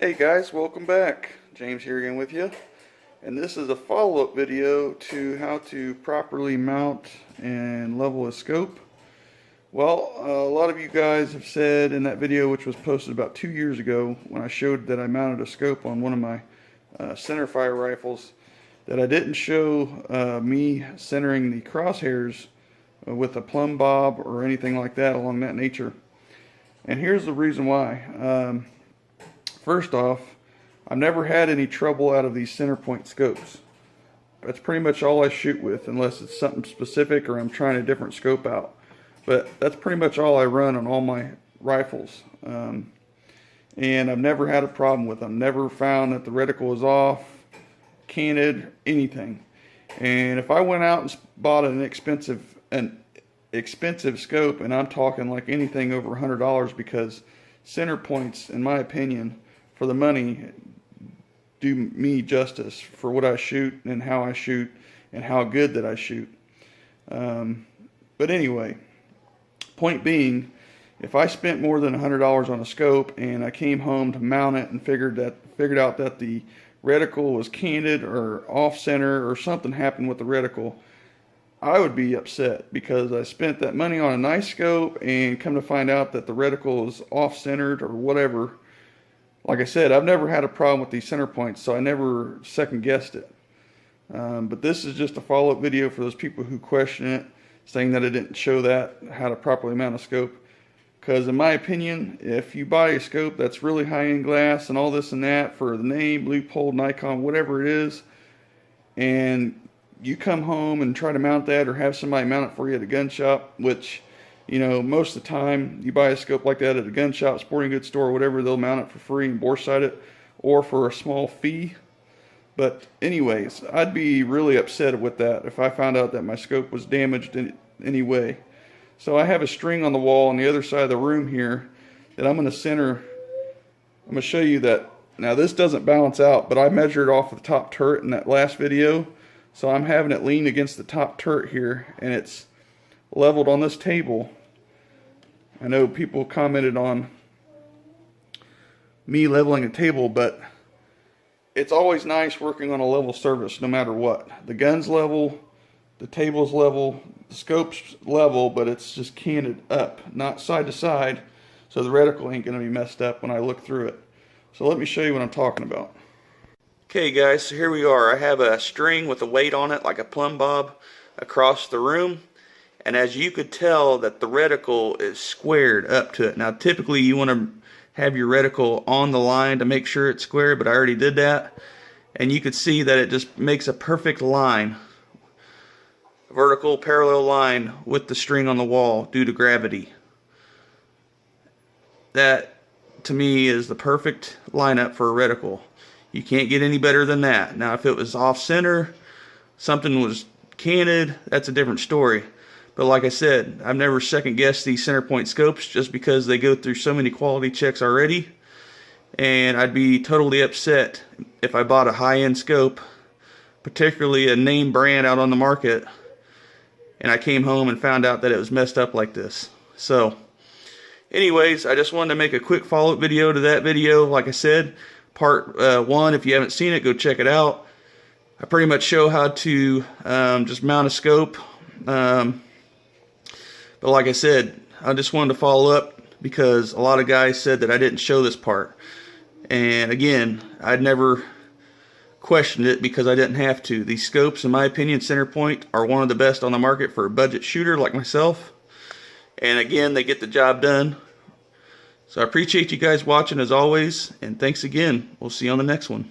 Hey guys, welcome back. James here again with you. And this is a follow-up video to how to properly mount and level a scope. Well, a lot of you guys have said in that video, which was posted about 2 years ago, when I showed that I mounted a scope on one of my centerfire rifles, that I didn't show me centering the crosshairs with a plumb bob or anything like that along that nature. And here's the reason why. First off, I've never had any trouble out of these center point scopes. That's pretty much all I shoot with, unless it's something specific or I'm trying a different scope out. But that's pretty much all I run on all my rifles. And I've never had a problem with them. Never found that the reticle is off, canted, anything. And if I went out and bought an expensive scope, and I'm talking like anything over $100, because center points, in my opinion, for the money, do me justice for what I shoot and how I shoot and how good that I shoot. But anyway, point being, if I spent more than $100 on a scope and I came home to mount it and figured out that the reticle was canted or off center or something happened with the reticle, I would be upset, because I spent that money on a nice scope and come to find out that the reticle is off centered or whatever. Like I said, I've never had a problem with these center points, so I never second guessed it. But this is just a follow-up video for those people who question it, saying that I didn't show that, how to properly mount a scope. Because in my opinion, if you buy a scope that's really high-end glass and all this and that for the name, Leupold, Nikon, whatever it is, and you come home and try to mount that or have somebody mount it for you at a gun shop, which, you know, most of the time you buy a scope like that at a gun shop, sporting goods store, whatever, they'll mount it for free and bore sight it, or for a small fee. But anyways, I'd be really upset with that if I found out that my scope was damaged in any way. So I have a string on the wall on the other side of the room here that I'm going to center. I'm going to show you that. Now this doesn't balance out, but I measured off of the top turret in that last video. So I'm having it lean against the top turret here, and it's leveled on this table. I know people commented on me leveling a table, but it's always nice working on a level surface no matter what. The gun's level, the table's level, the scope's level, but it's just canted up, not side to side, so the reticle ain't going to be messed up when I look through it. So let me show you what I'm talking about. Okay guys, so here we are. I have a string with a weight on it like a plumb bob across the room, and as you could tell that the reticle is squared up to it. Now typically you want to have your reticle on the line to make sure it's square, but I already did that, and you could see that it just makes a perfect line, a vertical parallel line with the string on the wall due to gravity. That to me is the perfect lineup for a reticle. You can't get any better than that. Now if it was off center, something was canted, that's a different story. But like I said, I've never second guessed these center point scopes just because they go through so many quality checks already. And I'd be totally upset if I bought a high-end scope, particularly a name brand out on the market, and I came home and found out that it was messed up like this. So anyways, I just wanted to make a quick follow-up video to that video. Like I said, part 1, if you haven't seen it, go check it out. I pretty much show how to just mount a scope. But like I said, I just wanted to follow up because a lot of guys said that I didn't show this part. And again, I'd never questioned it because I didn't have to. These scopes, in my opinion, center point, are one of the best on the market for a budget shooter like myself. And again, they get the job done. So I appreciate you guys watching as always, and thanks again. We'll see you on the next one.